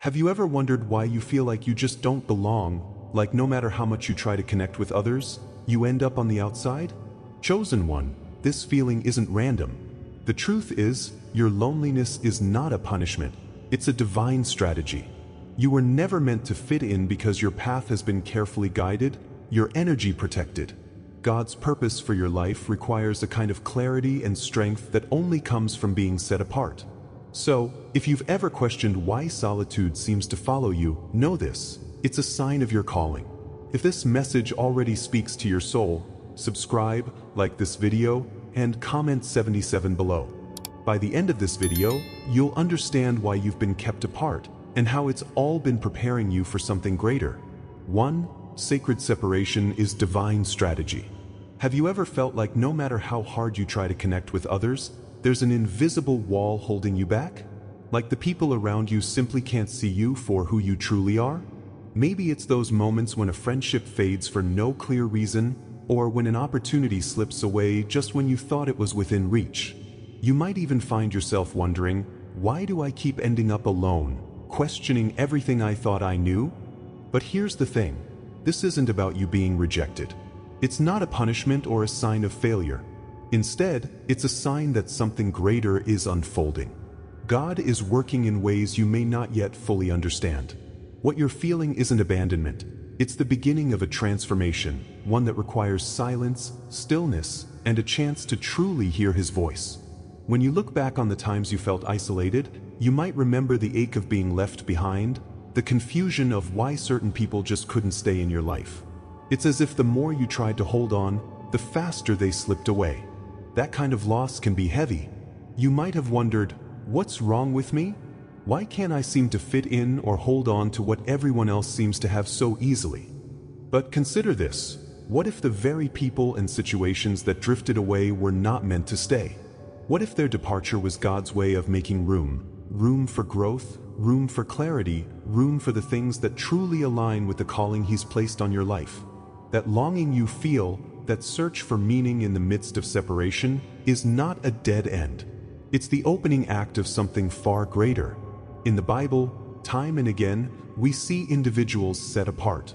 Have you ever wondered why you feel like you just don't belong, like no matter how much you try to connect with others, you end up on the outside? Chosen one, this feeling isn't random. The truth is, your loneliness is not a punishment, it's a divine strategy. You were never meant to fit in because your path has been carefully guided, your energy protected. God's purpose for your life requires a kind of clarity and strength that only comes from being set apart. So, if you've ever questioned why solitude seems to follow you, know this: it's a sign of your calling. If this message already speaks to your soul, subscribe, like this video, and comment 77 below. By the end of this video, you'll understand why you've been kept apart and how it's all been preparing you for something greater. 1. Sacred separation is divine strategy. Have you ever felt like no matter how hard you try to connect with others, there's an invisible wall holding you back? Like the people around you simply can't see you for who you truly are? Maybe it's those moments when a friendship fades for no clear reason, or when an opportunity slips away just when you thought it was within reach. You might even find yourself wondering, why do I keep ending up alone, questioning everything I thought I knew? But here's the thing, this isn't about you being rejected. It's not a punishment or a sign of failure. Instead, it's a sign that something greater is unfolding. God is working in ways you may not yet fully understand. What you're feeling isn't abandonment. It's the beginning of a transformation, one that requires silence, stillness, and a chance to truly hear His voice. When you look back on the times you felt isolated, you might remember the ache of being left behind, the confusion of why certain people just couldn't stay in your life. It's as if the more you tried to hold on, the faster they slipped away. That kind of loss can be heavy. You might have wondered, what's wrong with me? Why can't I seem to fit in or hold on to what everyone else seems to have so easily? But consider this, what if the very people and situations that drifted away were not meant to stay? What if their departure was God's way of making room for growth, room for clarity, room for the things that truly align with the calling He's placed on your life? That longing you feel, that search for meaning in the midst of separation, is not a dead end. It's the opening act of something far greater. In the Bible, time and again, we see individuals set apart.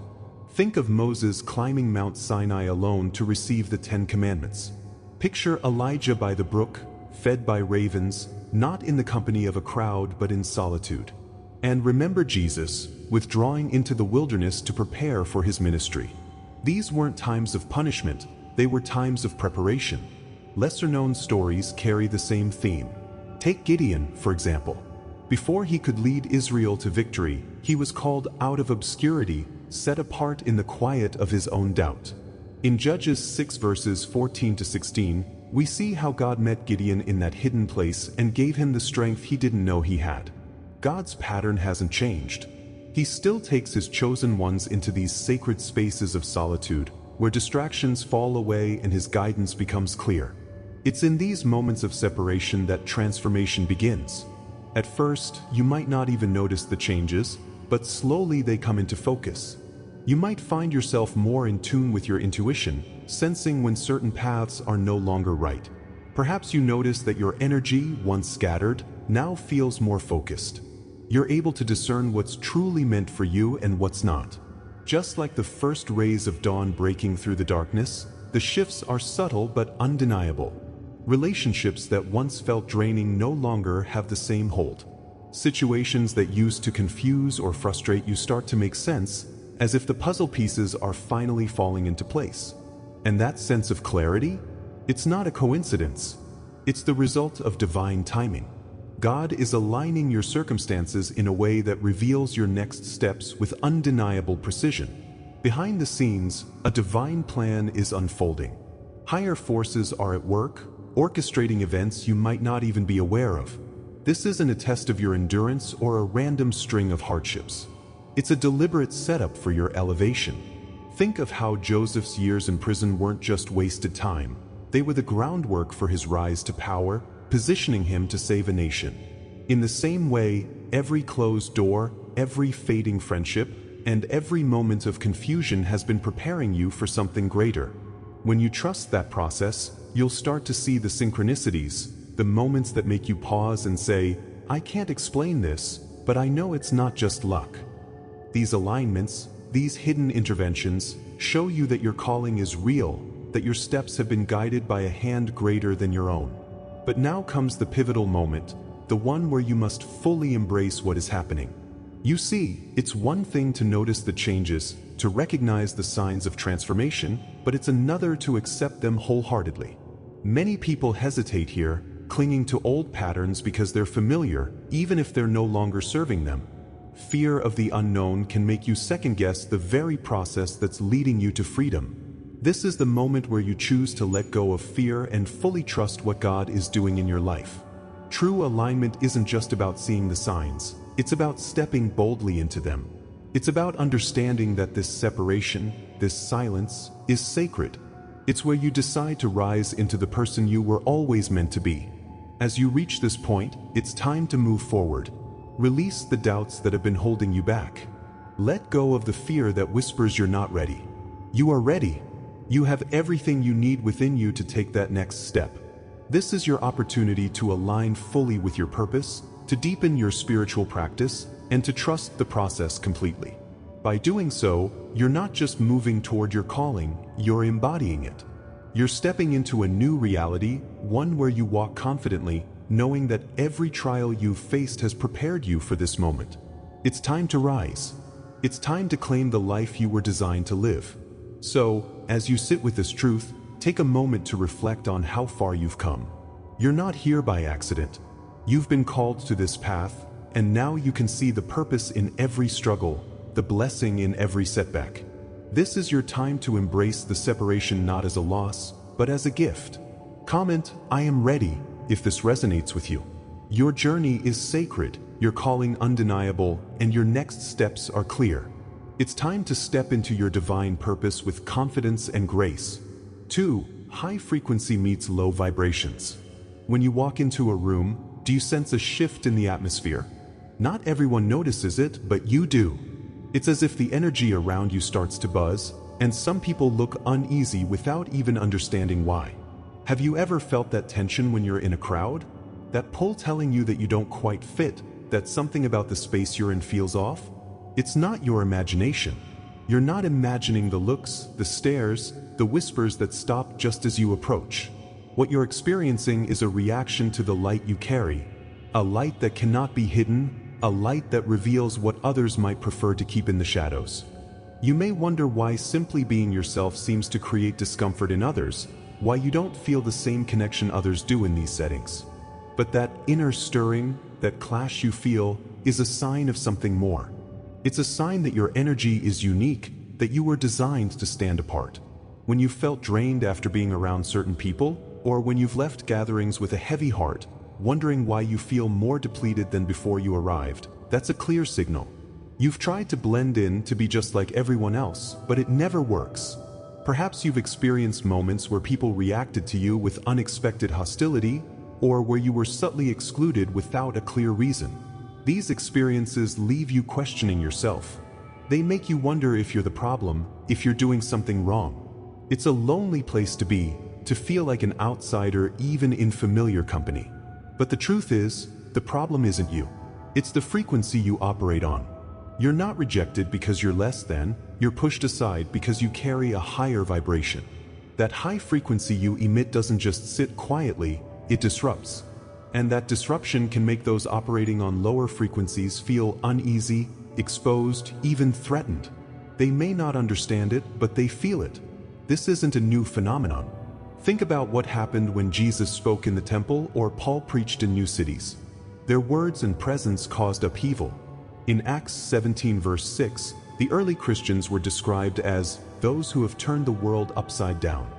Think of Moses climbing Mount Sinai alone to receive the 10 Commandments. Picture Elijah by the brook, fed by ravens, not in the company of a crowd but in solitude. And remember Jesus, withdrawing into the wilderness to prepare for His ministry. These weren't times of punishment, they were times of preparation. Lesser-known stories carry the same theme. Take Gideon, for example. Before he could lead Israel to victory, he was called out of obscurity, set apart in the quiet of his own doubt. In Judges 6 verses 14 to 16, we see how God met Gideon in that hidden place and gave him the strength he didn't know he had. God's pattern hasn't changed. He still takes His chosen ones into these sacred spaces of solitude, where distractions fall away and His guidance becomes clear. It's in these moments of separation that transformation begins. At first, you might not even notice the changes, but slowly they come into focus. You might find yourself more in tune with your intuition, sensing when certain paths are no longer right. Perhaps you notice that your energy, once scattered, now feels more focused. You're able to discern what's truly meant for you and what's not. Just like the first rays of dawn breaking through the darkness, the shifts are subtle but undeniable. Relationships that once felt draining no longer have the same hold. Situations that used to confuse or frustrate you start to make sense, as if the puzzle pieces are finally falling into place. And that sense of clarity? It's not a coincidence. It's the result of divine timing. God is aligning your circumstances in a way that reveals your next steps with undeniable precision. Behind the scenes, a divine plan is unfolding. Higher forces are at work, orchestrating events you might not even be aware of. This isn't a test of your endurance or a random string of hardships. It's a deliberate setup for your elevation. Think of how Joseph's years in prison weren't just wasted time. They were the groundwork for his rise to power, positioning him to save a nation. In the same way, every closed door, every fading friendship, and every moment of confusion has been preparing you for something greater. When you trust that process, you'll start to see the synchronicities, the moments that make you pause and say, "I can't explain this, but I know it's not just luck. These alignments, these hidden interventions, show you that your calling is real, that your steps have been guided by a hand greater than your own. But now comes the pivotal moment, the one where you must fully embrace what is happening. You see, it's one thing to notice the changes, to recognize the signs of transformation, but it's another to accept them wholeheartedly. Many people hesitate here, clinging to old patterns because they're familiar, even if they're no longer serving them. Fear of the unknown can make you second-guess the very process that's leading you to freedom. This is the moment where you choose to let go of fear and fully trust what God is doing in your life. True alignment isn't just about seeing the signs, it's about stepping boldly into them. It's about understanding that this separation, this silence, is sacred. It's where you decide to rise into the person you were always meant to be. As you reach this point, it's time to move forward. Release the doubts that have been holding you back. Let go of the fear that whispers you're not ready. You are ready. You have everything you need within you to take that next step. This is your opportunity to align fully with your purpose, to deepen your spiritual practice, and to trust the process completely. By doing so, you're not just moving toward your calling, you're embodying it. You're stepping into a new reality, one where you walk confidently, knowing that every trial you've faced has prepared you for this moment. It's time to rise. It's time to claim the life you were designed to live. So, as you sit with this truth, take a moment to reflect on how far you've come. You're not here by accident. You've been called to this path, and now you can see the purpose in every struggle, the blessing in every setback. This is your time to embrace the separation not as a loss, but as a gift. Comment, "I am ready," if this resonates with you. Your journey is sacred, your calling undeniable, and your next steps are clear. It's time to step into your divine purpose with confidence and grace. 2. High frequency meets low vibrations. When you walk into a room, do you sense a shift in the atmosphere? Not everyone notices it, but you do. It's as if the energy around you starts to buzz, and some people look uneasy without even understanding why. Have you ever felt that tension when you're in a crowd? That pull telling you that you don't quite fit, that something about the space you're in feels off? It's not your imagination. You're not imagining the looks, the stares, the whispers that stop just as you approach. What you're experiencing is a reaction to the light you carry, a light that cannot be hidden, a light that reveals what others might prefer to keep in the shadows. You may wonder why simply being yourself seems to create discomfort in others, why you don't feel the same connection others do in these settings. But that inner stirring, that clash you feel, is a sign of something more. It's a sign that your energy is unique, that you were designed to stand apart. When you felt drained after being around certain people, or when you've left gatherings with a heavy heart, wondering why you feel more depleted than before you arrived, that's a clear signal. You've tried to blend in, to be just like everyone else, but it never works. Perhaps you've experienced moments where people reacted to you with unexpected hostility, or where you were subtly excluded without a clear reason. These experiences leave you questioning yourself. They make you wonder if you're the problem, if you're doing something wrong. It's a lonely place to be, to feel like an outsider even in familiar company. But the truth is, the problem isn't you. It's the frequency you operate on. You're not rejected because you're less than, you're pushed aside because you carry a higher vibration. That high frequency you emit doesn't just sit quietly, it disrupts. And that disruption can make those operating on lower frequencies feel uneasy, exposed, even threatened. They may not understand it, but they feel it. This isn't a new phenomenon. Think about what happened when Jesus spoke in the temple or Paul preached in new cities. Their words and presence caused upheaval. In Acts 17 verse 6, the early Christians were described as those who have turned the world upside down.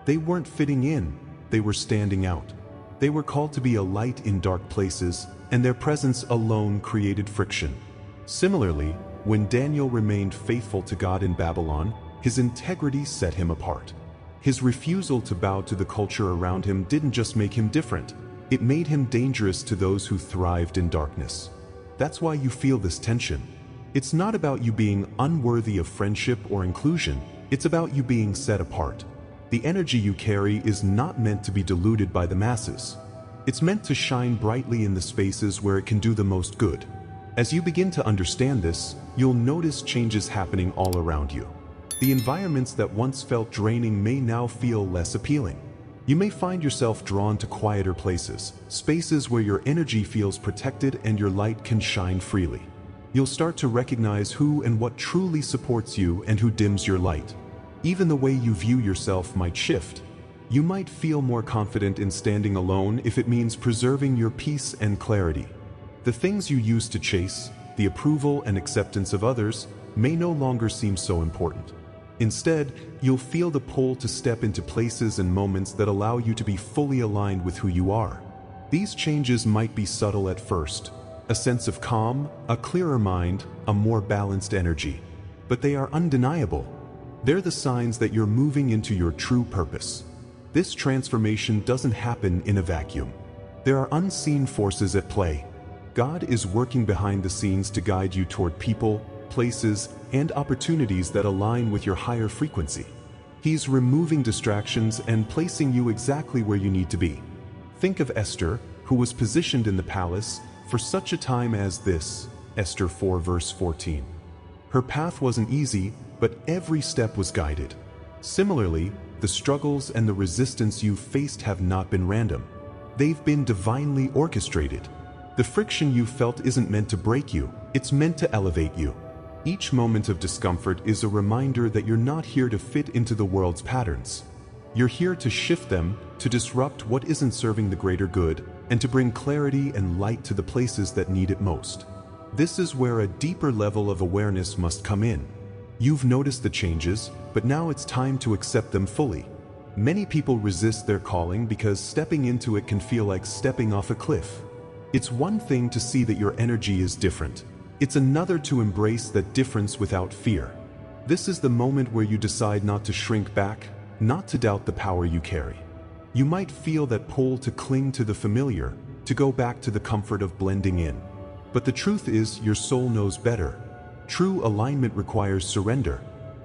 They weren't fitting in, they were standing out. They were called to be a light in dark places, and their presence alone created friction. Similarly, when Daniel remained faithful to God in Babylon, his integrity set him apart. His refusal to bow to the culture around him didn't just make him different, it made him dangerous to those who thrived in darkness. That's why you feel this tension. It's not about you being unworthy of friendship or inclusion, it's about you being set apart. The energy you carry is not meant to be diluted by the masses. It's meant to shine brightly in the spaces where it can do the most good. As you begin to understand this, you'll notice changes happening all around you. The environments that once felt draining may now feel less appealing. You may find yourself drawn to quieter places, spaces where your energy feels protected and your light can shine freely. You'll start to recognize who and what truly supports you and who dims your light. Even the way you view yourself might shift. You might feel more confident in standing alone if it means preserving your peace and clarity. The things you used to chase, the approval and acceptance of others, may no longer seem so important. Instead, you'll feel the pull to step into places and moments that allow you to be fully aligned with who you are. These changes might be subtle at first, a sense of calm, a clearer mind, a more balanced energy. But they are undeniable. They're the signs that you're moving into your true purpose. This transformation doesn't happen in a vacuum. There are unseen forces at play. God is working behind the scenes to guide you toward people, places, and opportunities that align with your higher frequency. He's removing distractions and placing you exactly where you need to be. Think of Esther, who was positioned in the palace for such a time as this, Esther 4 verse 14. Her path wasn't easy, but every step was guided. Similarly, the struggles and the resistance you've faced have not been random. They've been divinely orchestrated. The friction you felt isn't meant to break you, it's meant to elevate you. Each moment of discomfort is a reminder that you're not here to fit into the world's patterns. You're here to shift them, to disrupt what isn't serving the greater good, and to bring clarity and light to the places that need it most. This is where a deeper level of awareness must come in. You've noticed the changes, but now it's time to accept them fully. Many people resist their calling because stepping into it can feel like stepping off a cliff. It's one thing to see that your energy is different. It's another to embrace that difference without fear. This is the moment where you decide not to shrink back, not to doubt the power you carry. You might feel that pull to cling to the familiar, to go back to the comfort of blending in. But the truth is, your soul knows better. True alignment requires surrender.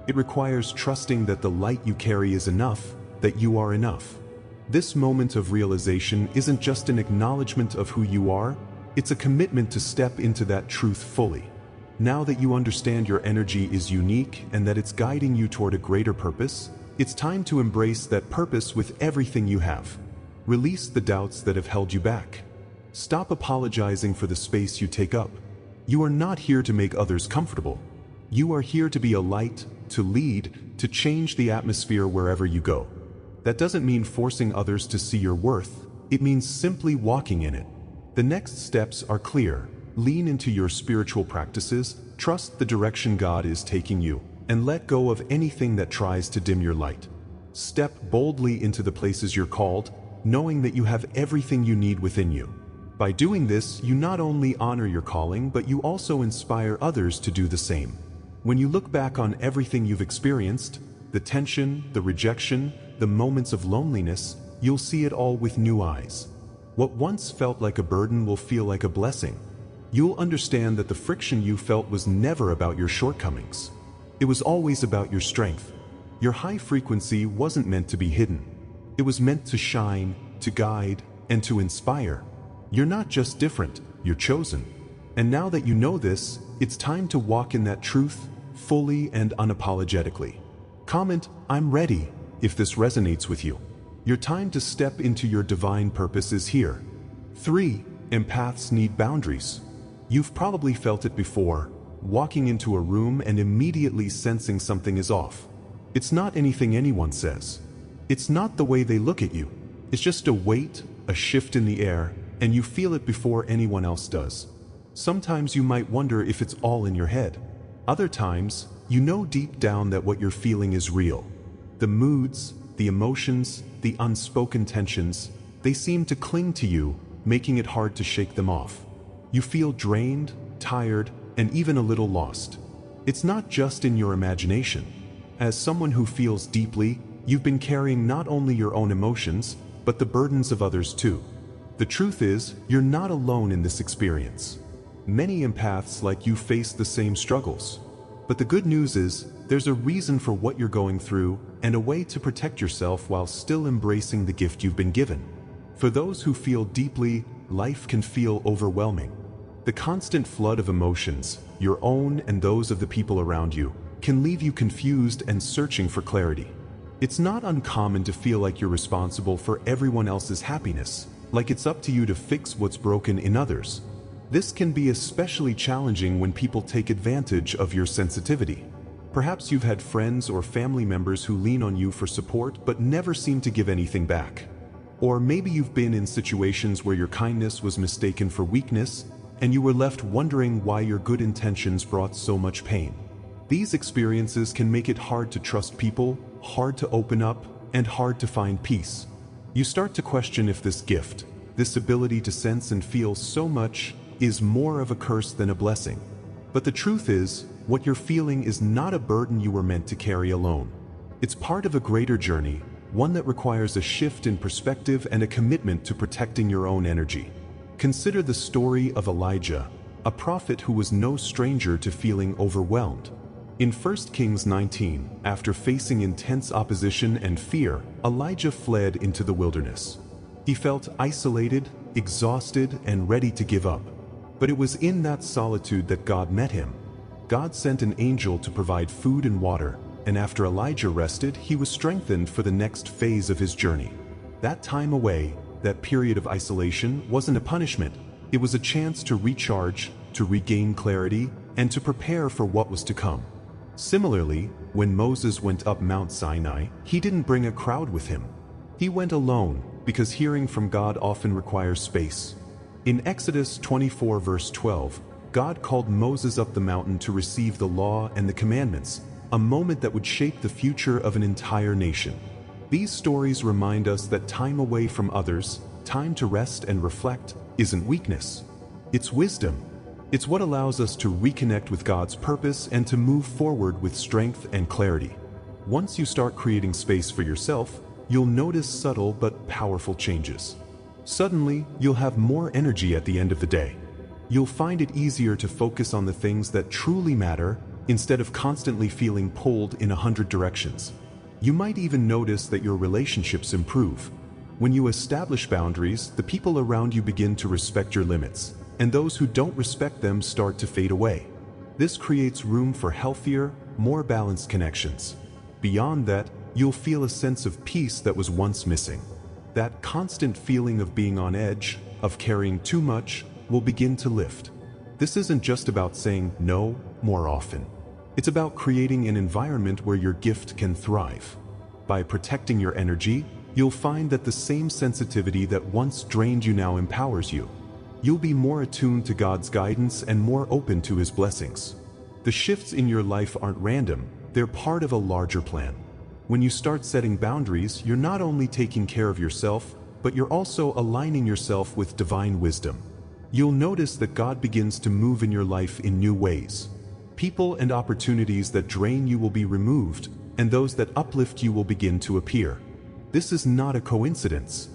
It requires trusting that the light you carry is enough, that you are enough. This moment of realization isn't just an acknowledgement of who you are, it's a commitment to step into that truth fully. Now that you understand your energy is unique and that it's guiding you toward a greater purpose, it's time to embrace that purpose with everything you have. Release the doubts that have held you back. Stop apologizing for the space you take up. You are not here to make others comfortable. You are here to be a light, to lead, to change the atmosphere wherever you go. That doesn't mean forcing others to see your worth, it means simply walking in it. The next steps are clear. Lean into your spiritual practices, trust the direction God is taking you, and let go of anything that tries to dim your light. Step boldly into the places you're called, knowing that you have everything you need within you. By doing this, you not only honor your calling, but you also inspire others to do the same. When you look back on everything you've experienced, the tension, the rejection, the moments of loneliness, you'll see it all with new eyes. What once felt like a burden will feel like a blessing. You'll understand that the friction you felt was never about your shortcomings. It was always about your strength. Your high frequency wasn't meant to be hidden. It was meant to shine, to guide, and to inspire. You're not just different, you're chosen. And now that you know this, it's time to walk in that truth, fully and unapologetically. Comment, "I'm ready," if this resonates with you. Your time to step into your divine purpose is here. 3. Empaths need boundaries. You've probably felt it before, walking into a room and immediately sensing something is off. It's not anything anyone says. It's not the way they look at you. It's just a weight, a shift in the air, and you feel it before anyone else does. Sometimes you might wonder if it's all in your head. Other times, you know deep down that what you're feeling is real. The moods, the emotions, the unspoken tensions, they seem to cling to you, making it hard to shake them off. You feel drained, tired, and even a little lost. It's not just in your imagination. As someone who feels deeply, you've been carrying not only your own emotions, but the burdens of others too. The truth is, you're not alone in this experience. Many empaths like you face the same struggles. But the good news is, there's a reason for what you're going through and a way to protect yourself while still embracing the gift you've been given. For those who feel deeply, life can feel overwhelming. The constant flood of emotions, your own and those of the people around you, can leave you confused and searching for clarity. It's not uncommon to feel like you're responsible for everyone else's happiness, like it's up to you to fix what's broken in others. This can be especially challenging when people take advantage of your sensitivity. Perhaps you've had friends or family members who lean on you for support but never seem to give anything back. Or maybe you've been in situations where your kindness was mistaken for weakness, and you were left wondering why your good intentions brought so much pain. These experiences can make it hard to trust people, hard to open up, and hard to find peace. You start to question if this gift, this ability to sense and feel so much, is more of a curse than a blessing. But the truth is, what you're feeling is not a burden you were meant to carry alone. It's part of a greater journey, one that requires a shift in perspective and a commitment to protecting your own energy. Consider the story of Elijah, a prophet who was no stranger to feeling overwhelmed. In 1 Kings 19, after facing intense opposition and fear, Elijah fled into the wilderness. He felt isolated, exhausted, and ready to give up. But it was in that solitude that God met him. God sent an angel to provide food and water, and after Elijah rested, he was strengthened for the next phase of his journey. That time away, that period of isolation, wasn't a punishment. It was a chance to recharge, to regain clarity, and to prepare for what was to come. Similarly, when Moses went up Mount Sinai, he didn't bring a crowd with him. He went alone, because hearing from God often requires space. In Exodus 24 verse 12, God called Moses up the mountain to receive the law and the commandments, a moment that would shape the future of an entire nation. These stories remind us that time away from others, time to rest and reflect, isn't weakness. It's wisdom. It's what allows us to reconnect with God's purpose and to move forward with strength and clarity. Once you start creating space for yourself, you'll notice subtle but powerful changes. Suddenly, you'll have more energy at the end of the day. You'll find it easier to focus on the things that truly matter instead of constantly feeling pulled in 100 directions. You might even notice that your relationships improve. When you establish boundaries, the people around you begin to respect your limits, and those who don't respect them start to fade away. This creates room for healthier, more balanced connections. Beyond that, you'll feel a sense of peace that was once missing. That constant feeling of being on edge, of carrying too much, will begin to lift. This isn't just about saying no more often. It's about creating an environment where your gift can thrive. By protecting your energy, you'll find that the same sensitivity that once drained you now empowers you. You'll be more attuned to God's guidance and more open to His blessings. The shifts in your life aren't random, they're part of a larger plan. When you start setting boundaries, you're not only taking care of yourself, but you're also aligning yourself with divine wisdom. You'll notice that God begins to move in your life in new ways. People and opportunities that drain you will be removed, and those that uplift you will begin to appear. This is not a coincidence.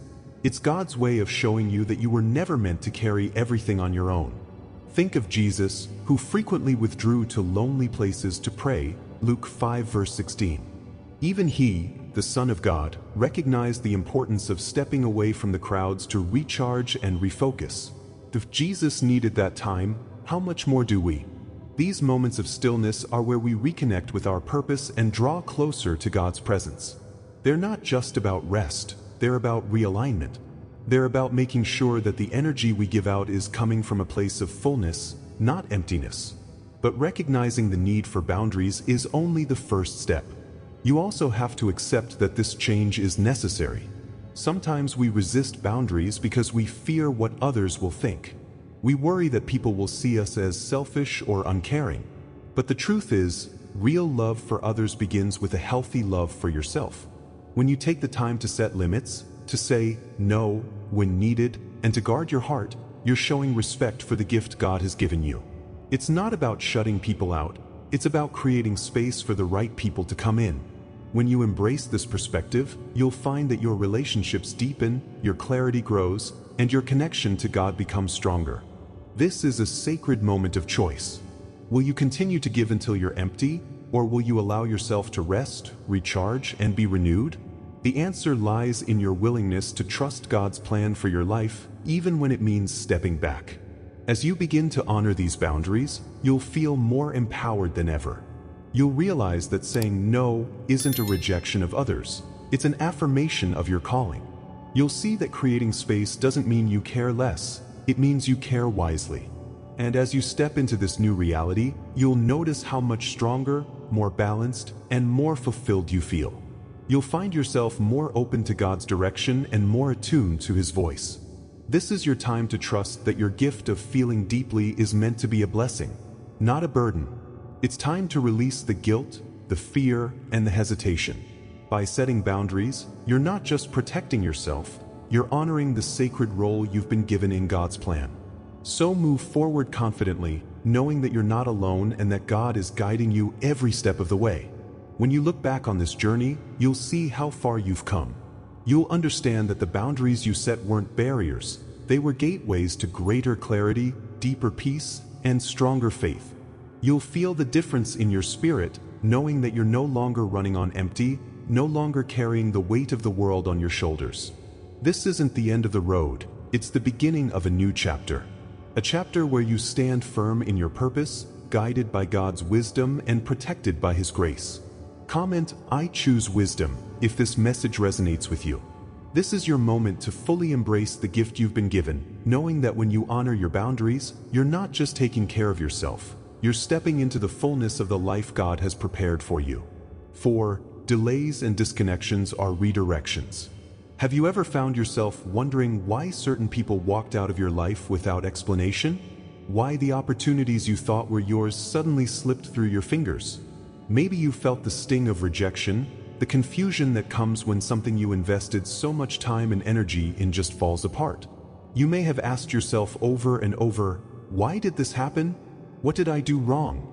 It's God's way of showing you that you were never meant to carry everything on your own. Think of Jesus, who frequently withdrew to lonely places to pray, Luke 5 verse 16. Even he, the Son of God, recognized the importance of stepping away from the crowds to recharge and refocus. If Jesus needed that time, how much more do we? These moments of stillness are where we reconnect with our purpose and draw closer to God's presence. They're not just about rest, they're about realignment. They're about making sure that the energy we give out is coming from a place of fullness, not emptiness. But recognizing the need for boundaries is only the first step. You also have to accept that this change is necessary. Sometimes we resist boundaries because we fear what others will think. We worry that people will see us as selfish or uncaring. But the truth is, real love for others begins with a healthy love for yourself. When you take the time to set limits, to say no when needed, and to guard your heart, you're showing respect for the gift God has given you. It's not about shutting people out. It's about creating space for the right people to come in. When you embrace this perspective, you'll find that your relationships deepen, your clarity grows, and your connection to God becomes stronger. This is a sacred moment of choice. Will you continue to give until you're empty, or will you allow yourself to rest, recharge, and be renewed? The answer lies in your willingness to trust God's plan for your life, even when it means stepping back. As you begin to honor these boundaries, you'll feel more empowered than ever. You'll realize that saying no isn't a rejection of others, it's an affirmation of your calling. You'll see that creating space doesn't mean you care less, it means you care wisely. And as you step into this new reality, you'll notice how much stronger, more balanced, and more fulfilled you feel. You'll find yourself more open to God's direction and more attuned to His voice. This is your time to trust that your gift of feeling deeply is meant to be a blessing, not a burden. It's time to release the guilt, the fear, and the hesitation. By setting boundaries, you're not just protecting yourself, you're honoring the sacred role you've been given in God's plan. So move forward confidently, knowing that you're not alone and that God is guiding you every step of the way. When you look back on this journey, you'll see how far you've come. You'll understand that the boundaries you set weren't barriers, they were gateways to greater clarity, deeper peace, and stronger faith. You'll feel the difference in your spirit, knowing that you're no longer running on empty, no longer carrying the weight of the world on your shoulders. This isn't the end of the road, it's the beginning of a new chapter. A chapter where you stand firm in your purpose, guided by God's wisdom and protected by His grace. Comment, "I choose wisdom," if this message resonates with you. This is your moment to fully embrace the gift you've been given, knowing that when you honor your boundaries, you're not just taking care of yourself, you're stepping into the fullness of the life God has prepared for you. 4. Delays and disconnections are redirections. Have you ever found yourself wondering why certain people walked out of your life without explanation? Why the opportunities you thought were yours suddenly slipped through your fingers? Maybe you felt the sting of rejection, the confusion that comes when something you invested so much time and energy in just falls apart. You may have asked yourself over and over, "Why did this happen? What did I do wrong?"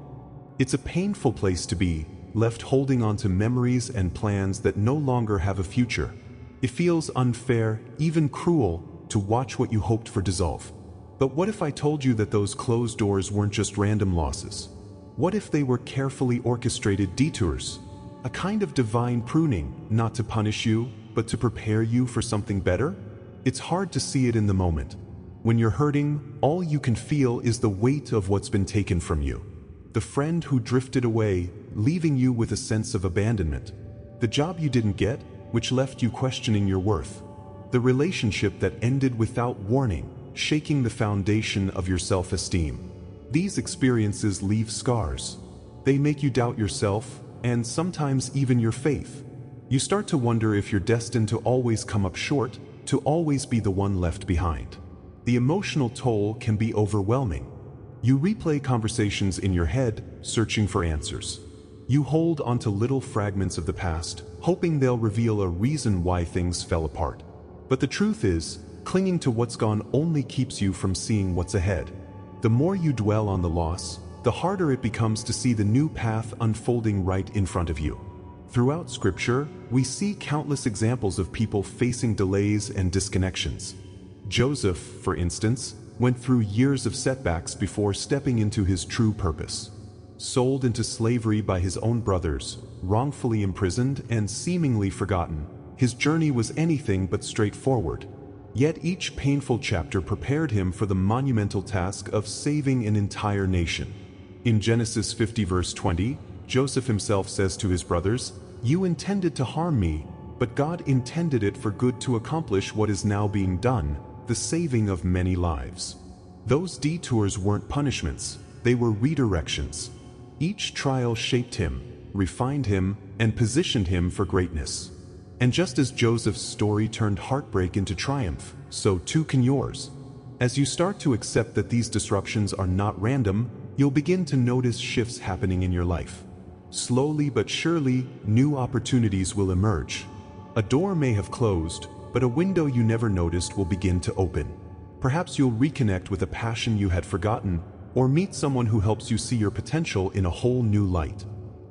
It's a painful place to be, left holding on to memories and plans that no longer have a future. It feels unfair, even cruel, to watch what you hoped for dissolve. But what if I told you that those closed doors weren't just random losses? What if they were carefully orchestrated detours? A kind of divine pruning, not to punish you, but to prepare you for something better? It's hard to see it in the moment. When you're hurting, all you can feel is the weight of what's been taken from you. The friend who drifted away, leaving you with a sense of abandonment. The job you didn't get, which left you questioning your worth. The relationship that ended without warning, shaking the foundation of your self-esteem. These experiences leave scars. They make you doubt yourself, and sometimes even your faith. You start to wonder if you're destined to always come up short, to always be the one left behind. The emotional toll can be overwhelming. You replay conversations in your head, searching for answers. You hold onto little fragments of the past, hoping they'll reveal a reason why things fell apart. But the truth is, clinging to what's gone only keeps you from seeing what's ahead. The more you dwell on the loss, the harder it becomes to see the new path unfolding right in front of you. Throughout Scripture, we see countless examples of people facing delays and disconnections. Joseph, for instance, went through years of setbacks before stepping into his true purpose. Sold into slavery by his own brothers, wrongfully imprisoned and seemingly forgotten, his journey was anything but straightforward. Yet each painful chapter prepared him for the monumental task of saving an entire nation. In Genesis 50 verse 20, Joseph himself says to his brothers, "You intended to harm me, but God intended it for good to accomplish what is now being done, the saving of many lives." Those detours weren't punishments, they were redirections. Each trial shaped him, refined him, and positioned him for greatness. And just as Joseph's story turned heartbreak into triumph, so too can yours. As you start to accept that these disruptions are not random, you'll begin to notice shifts happening in your life. Slowly but surely, new opportunities will emerge. A door may have closed, but a window you never noticed will begin to open. Perhaps you'll reconnect with a passion you had forgotten, or meet someone who helps you see your potential in a whole new light.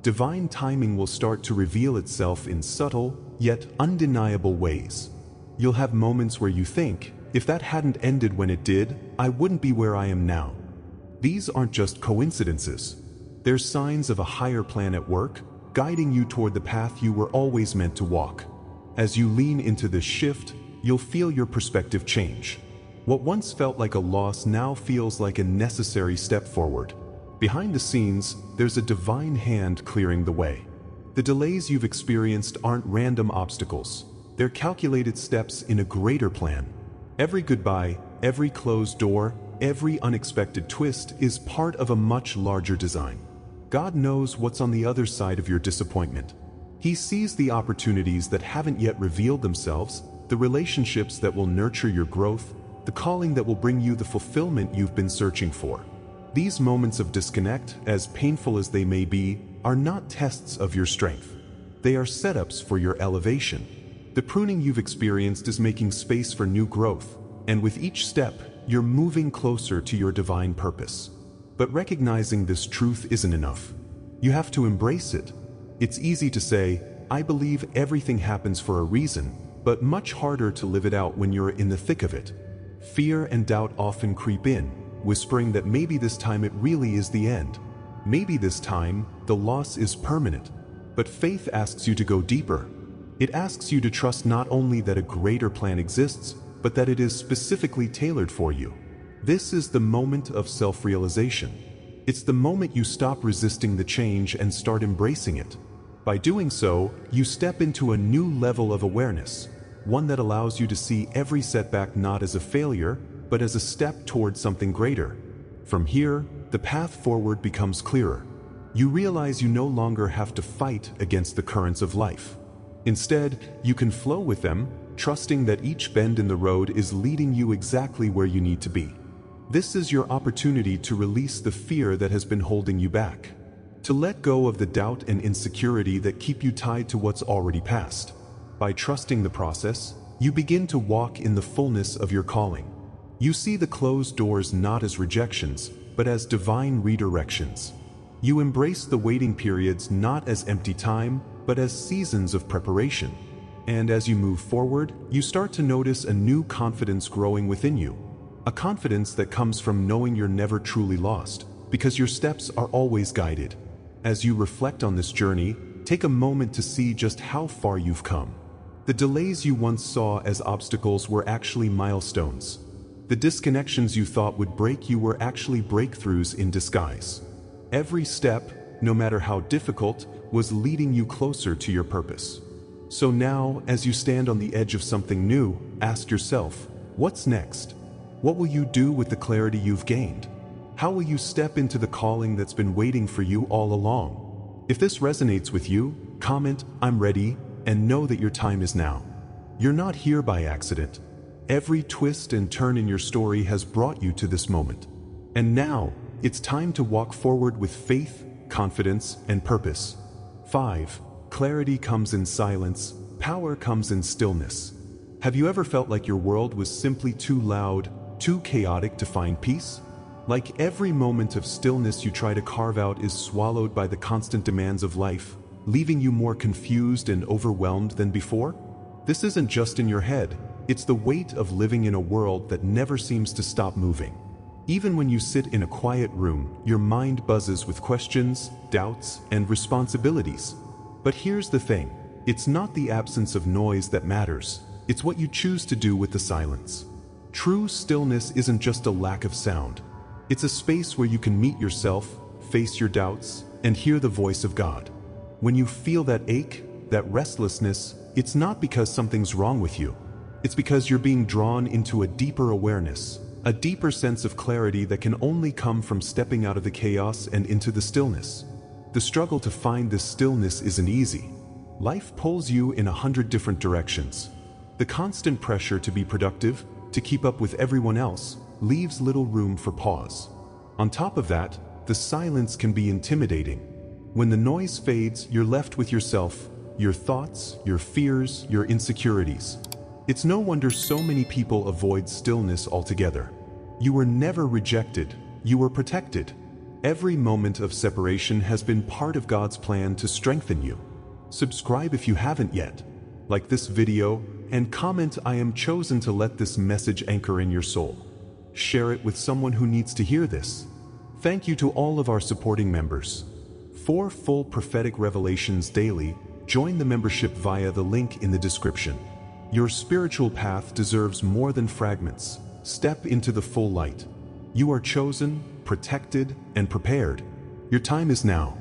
Divine timing will start to reveal itself in subtle, yet undeniable ways. You'll have moments where you think, if that hadn't ended when it did, I wouldn't be where I am now. These aren't just coincidences. They're signs of a higher plan at work, guiding you toward the path you were always meant to walk. As you lean into this shift, you'll feel your perspective change. What once felt like a loss now feels like a necessary step forward. Behind the scenes, there's a divine hand clearing the way. The delays you've experienced aren't random obstacles. They're calculated steps in a greater plan. Every goodbye, every closed door, every unexpected twist is part of a much larger design. God knows what's on the other side of your disappointment. He sees the opportunities that haven't yet revealed themselves, the relationships that will nurture your growth, the calling that will bring you the fulfillment you've been searching for. These moments of disconnect, as painful as they may be, are not tests of your strength. They are setups for your elevation. The pruning you've experienced is making space for new growth, and with each step, you're moving closer to your divine purpose. But recognizing this truth isn't enough. You have to embrace it. It's easy to say, "I believe everything happens for a reason," but much harder to live it out when you're in the thick of it. Fear and doubt often creep in, whispering that maybe this time it really is the end. Maybe this time, the loss is permanent. But faith asks you to go deeper. It asks you to trust not only that a greater plan exists, but that it is specifically tailored for you. This is the moment of self-realization. It's the moment you stop resisting the change and start embracing it. By doing so, you step into a new level of awareness, one that allows you to see every setback not as a failure, but as a step toward something greater. From here, the path forward becomes clearer. You realize you no longer have to fight against the currents of life. Instead, you can flow with them, trusting that each bend in the road is leading you exactly where you need to be. This is your opportunity to release the fear that has been holding you back, to let go of the doubt and insecurity that keep you tied to what's already past. By trusting the process, you begin to walk in the fullness of your calling. You see the closed doors not as rejections, but as divine redirections. You embrace the waiting periods not as empty time, but as seasons of preparation. And as you move forward, you start to notice a new confidence growing within you. A confidence that comes from knowing you're never truly lost, because your steps are always guided. As you reflect on this journey, take a moment to see just how far you've come. The delays you once saw as obstacles were actually milestones. The disconnections you thought would break you were actually breakthroughs in disguise. Every step, no matter how difficult, was leading you closer to your purpose. So now, as you stand on the edge of something new, ask yourself, what's next? What will you do with the clarity you've gained? How will you step into the calling that's been waiting for you all along? If this resonates with you, comment, "I'm ready," and know that your time is now. You're not here by accident. Every twist and turn in your story has brought you to this moment. And now, it's time to walk forward with faith, confidence, and purpose. 5. Clarity comes in silence, power comes in stillness. Have you ever felt like your world was simply too loud, too chaotic to find peace? Like every moment of stillness you try to carve out is swallowed by the constant demands of life, leaving you more confused and overwhelmed than before? This isn't just in your head, it's the weight of living in a world that never seems to stop moving. Even when you sit in a quiet room, your mind buzzes with questions, doubts, and responsibilities. But here's the thing, it's not the absence of noise that matters, it's what you choose to do with the silence. True stillness isn't just a lack of sound. It's a space where you can meet yourself, face your doubts, and hear the voice of God. When you feel that ache, that restlessness, it's not because something's wrong with you. It's because you're being drawn into a deeper awareness, a deeper sense of clarity that can only come from stepping out of the chaos and into the stillness. The struggle to find this stillness isn't easy. Life pulls you in 100 different directions. The constant pressure to be productive, to keep up with everyone else, leaves little room for pause. On top of that, the silence can be intimidating. When the noise fades, you're left with yourself, your thoughts, your fears, your insecurities. It's no wonder so many people avoid stillness altogether. You were never rejected, you were protected. Every moment of separation has been part of God's plan to strengthen you. Subscribe if you haven't yet. Like this video, and comment, "I am chosen to let this message anchor in your soul." Share it with someone who needs to hear this. Thank you to all of our supporting members. For full prophetic revelations daily, join the membership via the link in the description. Your spiritual path deserves more than fragments. step into the full light. You are chosen, protected, and prepared. Your time is now.